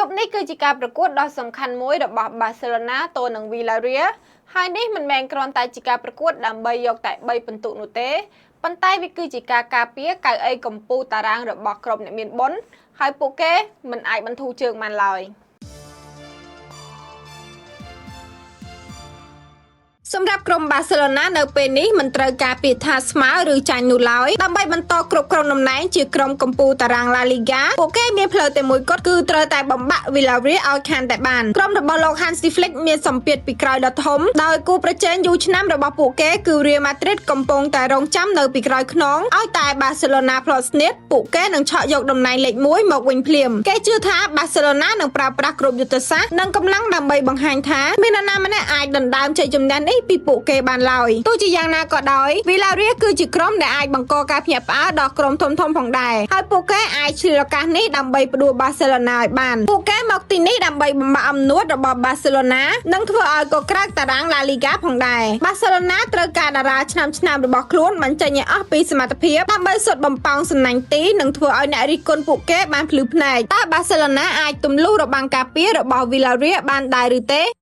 บនេះគឺជាការប្រកួតដ៏សំខាន់មួយរបស់ Barcelona ទល់នឹង Villarreal ហើយនេះមិនមែនគ្រាន់តែជាការប្រកួតដើម្បីយកតែ3ពិន្ទុនោះទេប៉ុន្តែវាគឺជាការការពារកៅអីកំពូលតារាងរបស់ក្រុមអ្នកមានបុណ្យហើយពួកគេមិនអាចបន្ធូរជើងបានឡើយសម្រាប់ក្រុម Barcelona នៅពេលនេះមិនត្រូវការពារថាស្មើឬចាញ់នោះឡើយដើម្បីបន្តគ្រប់គ្រងតំណែងជាក្រុមកំពូលតារាង La Liga ពួកគេមានផ្លូវតែមួយគត់គឺត្រូវតែបំបាក់ Villarreal ឲ្យខានតែបានក្រុមរបស់លោក Hansi Flick មានសម្ពាធពីក្រោយដ៏ធំដោយគូប្រជែងយូរឆ្នាំរបស់ពួកគេគឺ Real Madrid កំពុងតែរងចាំនៅពីក្រោយខ្នងឲ្យតែ Barcelona ផ្លត់ស្នៀតពួកគេនឹងឆក់យកតំណែងលេខ1មកវិញភ្លាមគេជឿថា Barcelona នឹងប្រើប្រាស់គ្រប់យុទ្ធសាស្ត្រនិងកម្លាំងដើម្បីបង្ហាញថាមាននរណាម្នាក់អាចដណ្ដើមជ័យជំនះនេះពីពួកគេបានឡើយទោះជាយ៉ាងណាក៏ដោយ Villarreal គឺជាក្រុមដែលអាចបង្កការភ្ញាក់ផ្អើលដល់ក្រុមធំៗផងដែរហើយពួកគេអាចឆ្លៀតឱកាសនេះដើម្បីផ្ដួល Barcelona ឲ្យបានពួកគេមកទីនេះដើម្បីបំបាក់អំនួតរបស់ Barcelona និងធ្វើឲ្យកក្រើកតារាង La Liga ផងដែរ Barcelona ត្រូវការតារាឆ្នាំរបស់ខ្លួនបញ្ចេញឲ្យអស់ពីសមត្ថភាពដើម្បីសុទ្ធបំផោងសំណាញ់ទីនិងធ្វើឲ្យអ្នករិះគន់ពួកគេបានភ្លឺភ្នែកតើ Barcelona អាចទម្លុះរបាំងការពាររបស់ Villarreal បានដែរឬទេ